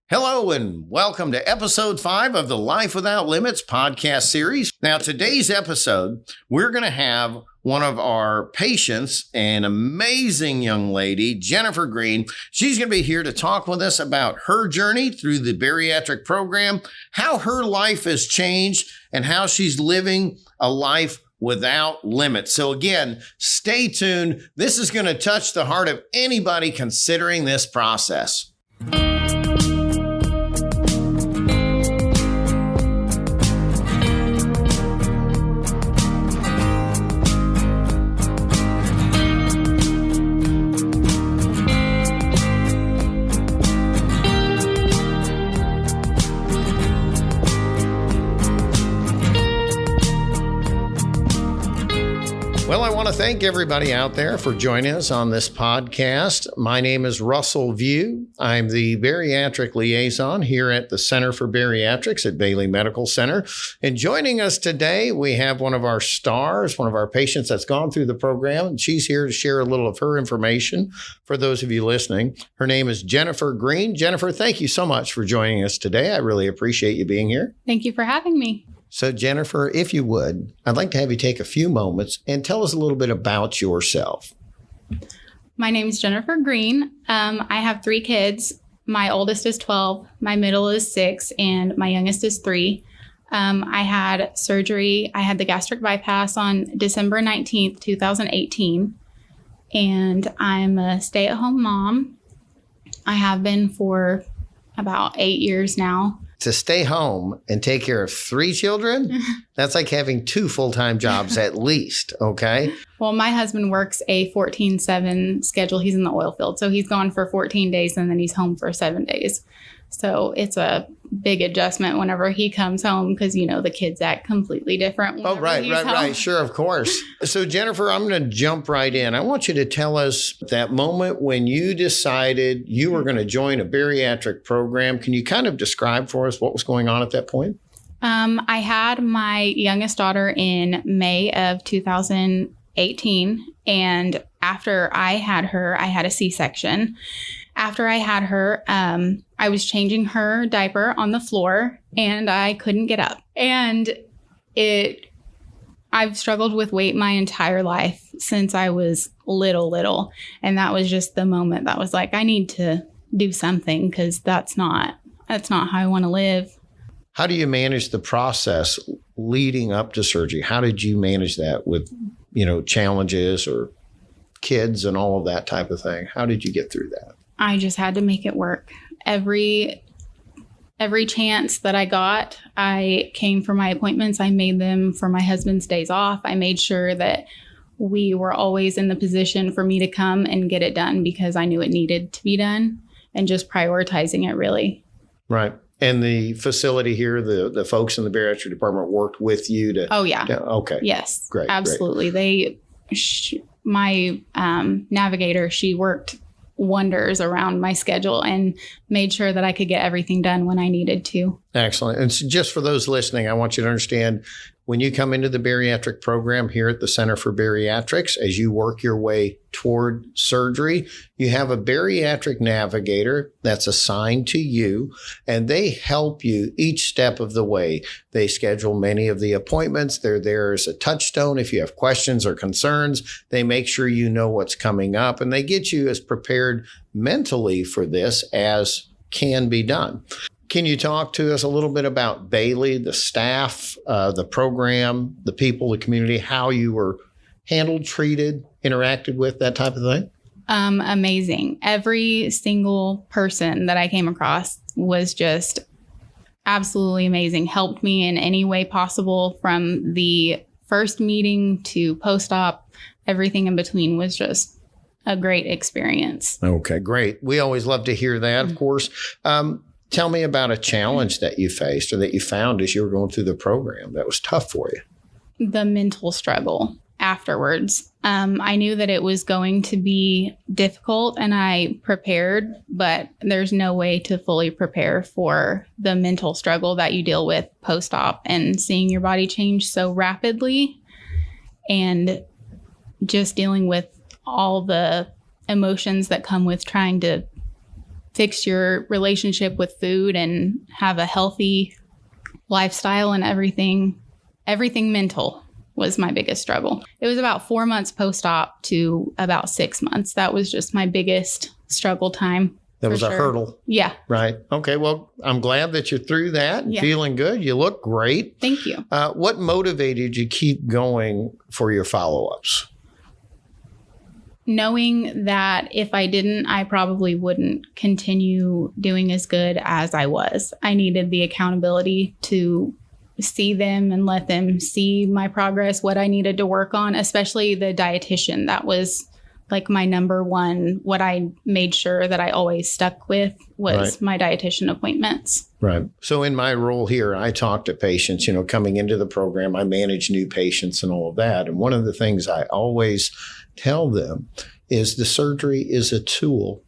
Hello and welcome to episode 5 of the Life Without Limits podcast series. Now, today's episode, we're going to have one of our patients, an amazing young lady, Jennifer Green. She's going to be here to talk with us about her journey through the bariatric program, how her life has changed, and how she's living a life without limits. So again, stay tuned. This is going to touch the heart of anybody considering this process. Well, I want to thank everybody out there for joining us on this podcast. My name is Russell View. I'm the bariatric liaison here at the Center for Bariatrics at Bailey Medical Center. And joining us today, we have one of our stars, one of our patients that's gone through the program. And she's here to share a little of her information for those of you listening. Her name is Jennifer Green. Jennifer, thank you so much for joining us today. I really appreciate you being here. Thank you for having me. So Jennifer, if you would, I'd like to have you take a few moments and tell us a little bit about yourself. My name is Jennifer Green. I have 3 kids. My oldest is 12, my middle is 6, and my youngest is 3. I had surgery. I had the gastric bypass on December 19th, 2018, and I'm a stay-at-home mom. I have been for about 8 years now. To stay home and take care of 3 children, that's like having 2 full-time jobs at least, okay? Well, my husband works a 14/7 schedule. He's in the oil field, so he's gone for 14 days and then he's home for 7 days. So it's a big adjustment whenever he comes home because, you know, the kids act completely different. Oh, right. Sure, of course. So, Jennifer, I'm going to jump right in. I want you to tell us that moment when you decided you were going to join a bariatric program. Can you kind of describe for us what was going on at that point? I had my youngest daughter in May of 2018, and after I had her, I had a C-section. After I had her, I was changing her diaper on the floor and I couldn't get up. And I've struggled with weight my entire life since I was little. And that was just the moment that was like, I need to do something because that's not how I want to live. How do you manage the process leading up to surgery? How did you manage that with, challenges or kids and all of that type of thing? How did you get through that? I just had to make it work. Every chance that I got, I came for my appointments. I made them for my husband's days off. I made sure that we were always in the position for me to come and get it done because I knew it needed to be done, and just prioritizing it really. Right. And the facility here, the folks in the bariatric department worked with you to... Oh, yeah. Okay. Yes. Great. Absolutely. Great. My navigator, she worked wonders around my schedule and made sure that I could get everything done when I needed to. Excellent. And so just for those listening, I want you to understand when you come into the bariatric program here at the Center for Bariatrics, as you work your way toward surgery, you have a bariatric navigator that's assigned to you, and they help you each step of the way. They schedule many of the appointments. They're there as a touchstone. If you have questions or concerns, they make sure you know what's coming up, and they get you as prepared mentally for this as can be done. Can you talk to us a little bit about Bailey, the staff, the program, the people, the community, how you were handled, treated, interacted with, that type of thing? Amazing. Every single person that I came across was just absolutely amazing. Helped me in any way possible, from the first meeting to post-op. Everything in between was just a great experience. Okay, great. We always love to hear that, of course. Tell me about a challenge that you faced or that you found as you were going through the program that was tough for you. The mental struggle afterwards. I knew that it was going to be difficult and I prepared, but there's no way to fully prepare for the mental struggle that you deal with post-op and seeing your body change so rapidly and just dealing with all the emotions that come with trying to fix your relationship with food and have a healthy lifestyle and everything mental was my biggest struggle. It was about 4 months post-op to about 6 months. That was just my biggest struggle time. That was a hurdle. Yeah. Right. Okay. Well, I'm glad that you're through that and Yeah. feeling good. You look great. Thank you. What motivated you to keep going for your follow-ups? Knowing that if I didn't, I probably wouldn't continue doing as good as I was. I needed the accountability to see them and let them see my progress, what I needed to work on, especially the dietitian. That was like my number one, what I made sure that I always stuck with was my dietitian appointments. Right. So in my role here, I talk to patients, coming into the program, I manage new patients and all of that. And one of the things I always tell them is the surgery is a tool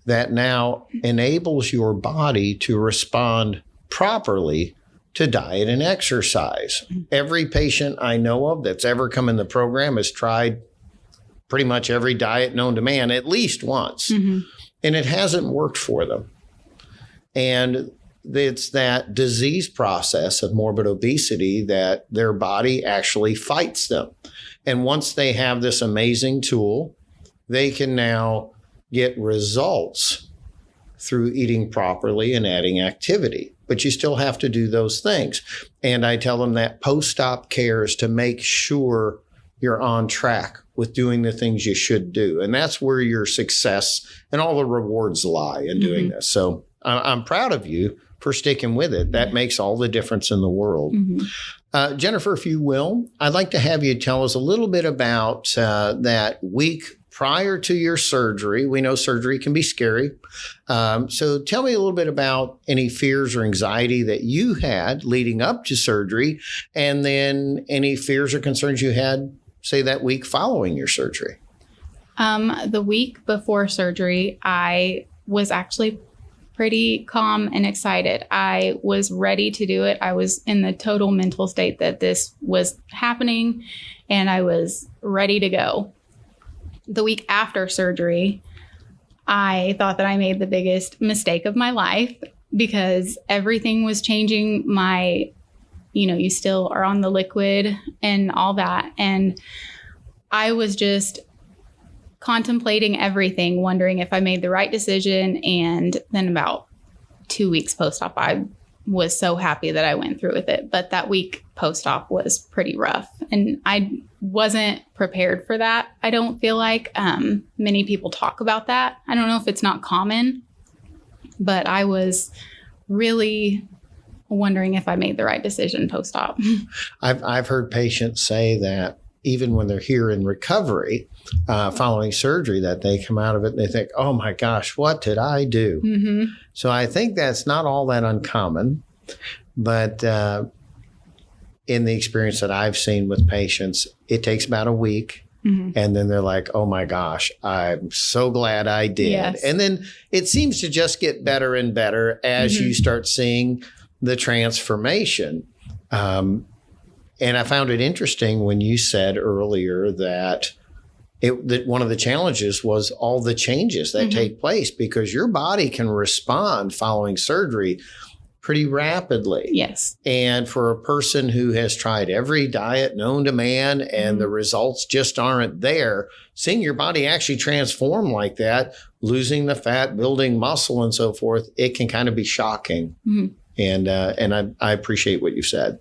that now enables your body to respond properly to diet and exercise. Every patient I know of that's ever come in the program has tried pretty much every diet known to man at least once, and it hasn't worked for them. And it's that disease process of morbid obesity that their body actually fights them. And once they have this amazing tool, they can now get results through eating properly and adding activity. But you still have to do those things. And I tell them that post-op care is to make sure you're on track with doing the things you should do. And that's where your success and all the rewards lie in doing this. So I'm proud of you for sticking with it. That makes all the difference in the world. Jennifer, if you will, I'd like to have you tell us a little bit about that week prior to your surgery. We know surgery can be scary. So tell me a little bit about any fears or anxiety that you had leading up to surgery, and then any fears or concerns you had, say, that week following your surgery. The week before surgery, I was actually pretty calm and excited. I was ready to do it. I was in the total mental state that this was happening, and I was ready to go. The week after surgery, I thought that I made the biggest mistake of my life because everything was changing. You still are on the liquid and all that. And I was just contemplating everything, wondering if I made the right decision. And then about 2 weeks post-op, I was so happy that I went through with it. But that week post-op was pretty rough. And I wasn't prepared for that. I don't feel like many people talk about that. I don't know if it's not common, but I was really wondering if I made the right decision post-op. I've heard patients say that even when they're here in recovery following surgery, that they come out of it and they think, oh my gosh, what did I do? So I think that's not all that uncommon, but in the experience that I've seen with patients, it takes about a week. And then they're like, oh my gosh, I'm so glad I did. Yes. And then it seems to just get better and better as you start seeing the transformation. And I found it interesting when you said earlier that one of the challenges was all the changes that take place, because your body can respond following surgery pretty rapidly. Yes. And for a person who has tried every diet known to man and the results just aren't there, seeing your body actually transform like that, losing the fat, building muscle and so forth, it can kind of be shocking. And I appreciate what you said.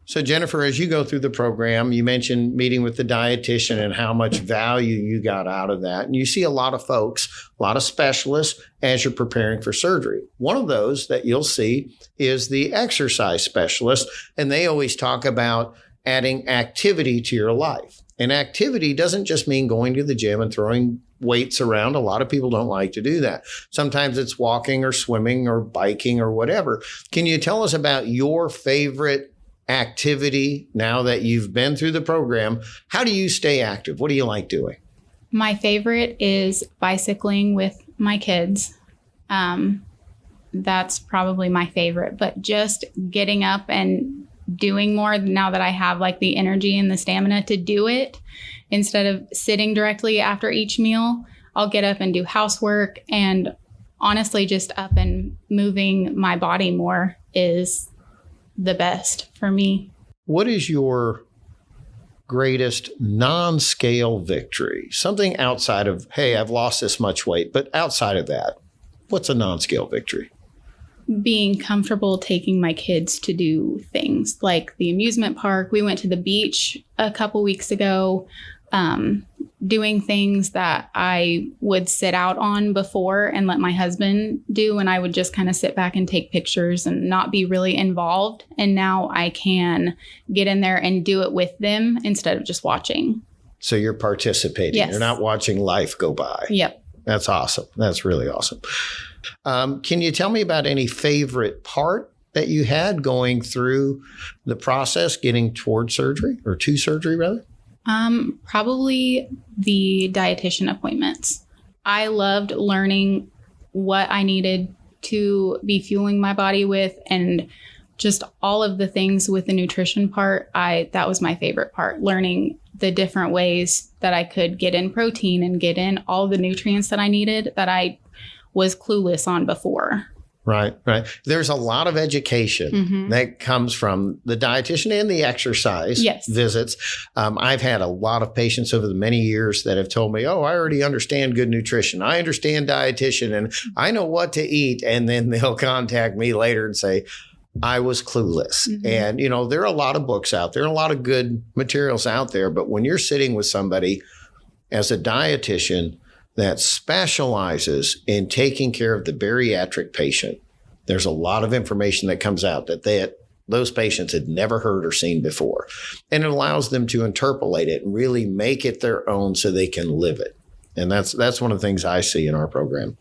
So Jennifer, as you go through the program, you mentioned meeting with the dietitian and how much value you got out of that. And you see a lot of folks, a lot of specialists as you're preparing for surgery. One of those that you'll see is the exercise specialist. And they always talk about adding activity to your life. And activity doesn't just mean going to the gym and throwing weights around. A lot of people don't like to do that. Sometimes it's walking or swimming or biking or whatever. Can you tell us about your favorite activity now that you've been through the program? How do you stay active? What do you like doing? My favorite is bicycling with my kids. That's probably my favorite, but just getting up and doing more now that I have like the energy and the stamina to do it, instead of sitting directly after each meal, I'll get up and do housework and honestly, just up and moving my body more is the best for me. What is your greatest non-scale victory? Something outside of, hey, I've lost this much weight, but outside of that, what's a non-scale victory? Being comfortable taking my kids to do things like the amusement park. We went to the beach a couple weeks ago, doing things that I would sit out on before and let my husband do. And I would just kind of sit back and take pictures and not be really involved. And now I can get in there and do it with them instead of just watching. So you're participating. Yes. You're not watching life go by. Yep. That's awesome. That's really awesome. Can you tell me about any favorite part that you had going through the process, getting toward surgery or to surgery rather? Probably the dietitian appointments. I loved learning what I needed to be fueling my body with, and just all of the things with the nutrition part. That was my favorite part, learning the different ways that I could get in protein and get in all the nutrients that I needed that I was clueless on before. Right. There's a lot of education that comes from the dietitian and the exercise visits. I've had a lot of patients over the many years that have told me, oh, I already understand good nutrition. I understand dietitian and I know what to eat. And then they'll contact me later and say, I was clueless. And, there are a lot of books out there, a lot of good materials out there. But when you're sitting with somebody as a dietitian that specializes in taking care of the bariatric patient, there's a lot of information that comes out that those patients had never heard or seen before. And it allows them to interpolate it and really make it their own so they can live it. And that's one of the things I see in our program.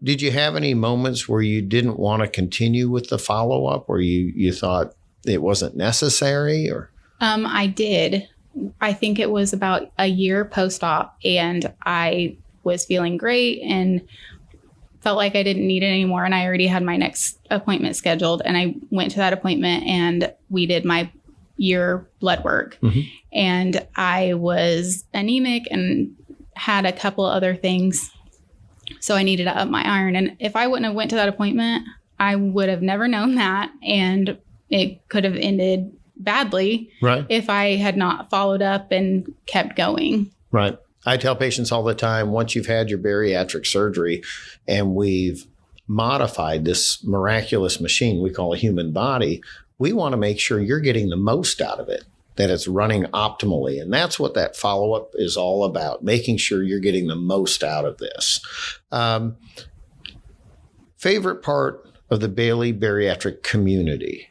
Did you have any moments where you didn't want to continue with the follow-up, or you thought it wasn't necessary? Or I did. I think it was about a year post-op, and I was feeling great and felt like I didn't need it anymore. And I already had my next appointment scheduled, and I went to that appointment and we did my year blood work. And I was anemic and had a couple other things. So I needed to up my iron. And if I wouldn't have went to that appointment, I would have never known that. And it could have ended badly if I had not followed up and kept going. Right. I tell patients all the time, once you've had your bariatric surgery and we've modified this miraculous machine we call a human body, we want to make sure you're getting the most out of it, that it's running optimally. And that's what that follow-up is all about, making sure you're getting the most out of this. Favorite part of the Bailey Bariatric community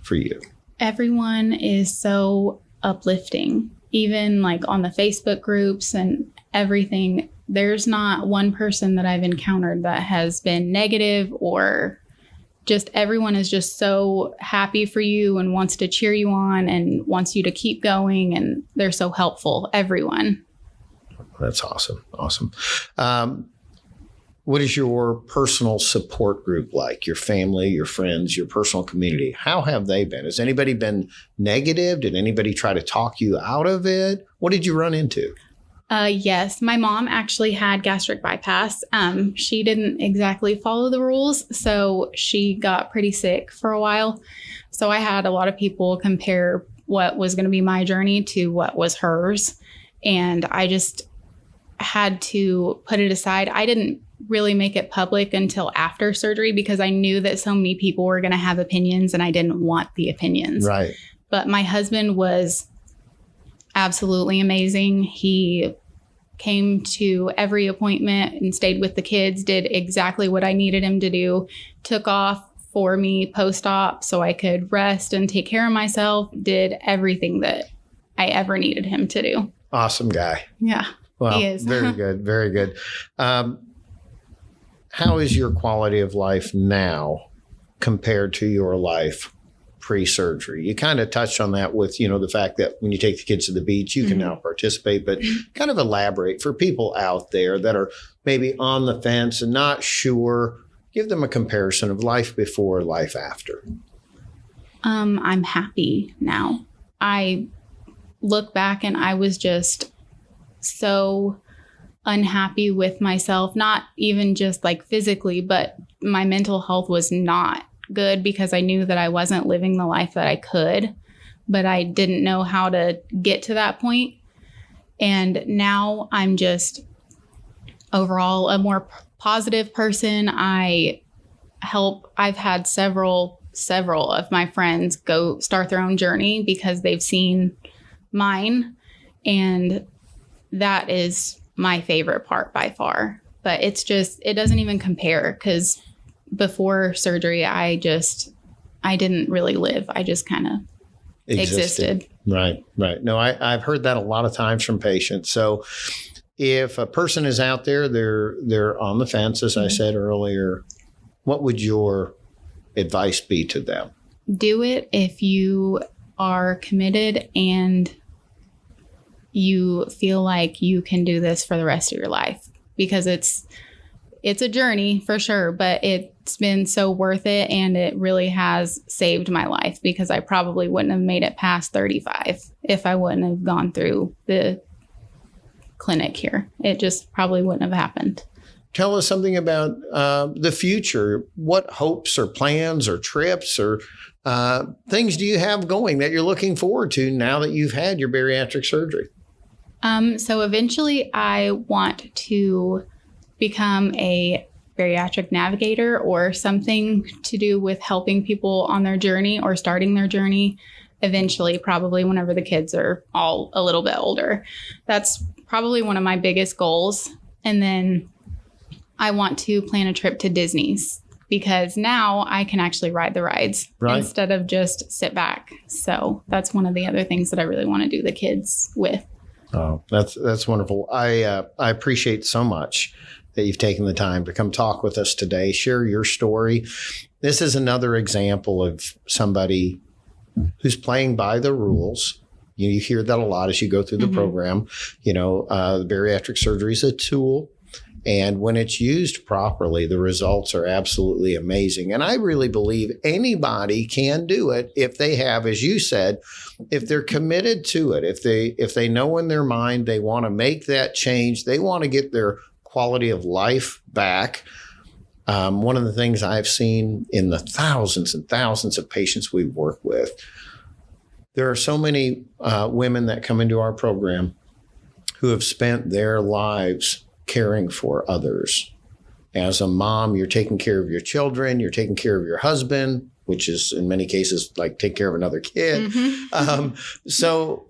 for you? Everyone is so uplifting, even like on the Facebook groups and everything. There's not one person that I've encountered that has been negative, or just everyone is just so happy for you and wants to cheer you on and wants you to keep going. And they're so helpful, everyone. That's awesome. Awesome. What is your personal support group like? Your family, your friends, your personal community? How have they been? Has anybody been negative? Did anybody try to talk you out of it? What did you run into? Yes, my mom actually had gastric bypass. She didn't exactly follow the rules, so she got pretty sick for a while. So I had a lot of people compare what was going to be my journey to what was hers. And I just had to put it aside. I didn't really make it public until after surgery because I knew that so many people were going to have opinions and I didn't want the opinions. Right. But my husband was absolutely amazing. He came to every appointment and stayed with the kids, did exactly what I needed him to do, took off for me post-op so I could rest and take care of myself, did everything that I ever needed him to do. Awesome guy. Yeah, well, he is. Very good. Very good. How is your quality of life now compared to your life pre-surgery? You kind of touched on that with, the fact that when you take the kids to the beach, you can now participate, but kind of elaborate for people out there that are maybe on the fence and not sure. Give them a comparison of life before, life after. I'm happy now. I look back and I was just so unhappy with myself, not even just like physically, but my mental health was not good because I knew that I wasn't living the life that I could, but I didn't know how to get to that point. And now I'm just overall a more positive person. I've had several of my friends go start their own journey because they've seen mine. And that is my favorite part by far. But it doesn't even compare, because before surgery, I didn't really live. I just kind of existed. Right. No, I've heard that a lot of times from patients. So if a person is out there, they're on the fence, as I said earlier, what would your advice be to them? Do it if you are committed and you feel like you can do this for the rest of your life, because it's a journey for sure, but it's been so worth it. And it really has saved my life, because I probably wouldn't have made it past 35 if I wouldn't have gone through the clinic here. It just probably wouldn't have happened. Tell us something about the future. What hopes or plans or trips or things do you have going that you're looking forward to now that you've had your bariatric surgery? So eventually I want to become a bariatric navigator, or something to do with helping people on their journey or starting their journey eventually, probably whenever the kids are all a little bit older. That's probably one of my biggest goals. And then I want to plan a trip to Disney's, because now I can actually ride the rides instead of just sit back. So that's one of the other things that I really want to do the kids with. Oh, that's wonderful. I appreciate so much that you've taken the time to come talk with us today, share your story. This is another example of somebody who's playing by the rules. You hear that a lot as you go through the program. The bariatric surgery is a tool. And when it's used properly, the results are absolutely amazing. And I really believe anybody can do it if they have, as you said, if they're committed to it, if they know in their mind they want to make that change, they want to get their quality of life back. One of the things I've seen in the thousands and thousands of patients we work with, there are so many women that come into our program who have spent their lives caring for others. As a mom, you're taking care of your children, you're taking care of your husband, which is in many cases like take care of another kid. So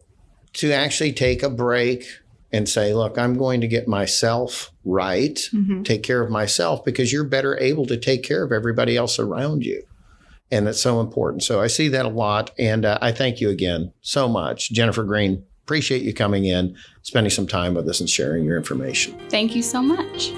to actually take a break and say, look, I'm going to get myself right, take care of myself, because you're better able to take care of everybody else around you. And that's so important. So I see that a lot. And I thank you again so much, Jennifer Green. Appreciate you coming in, spending some time with us and sharing your information. Thank you so much.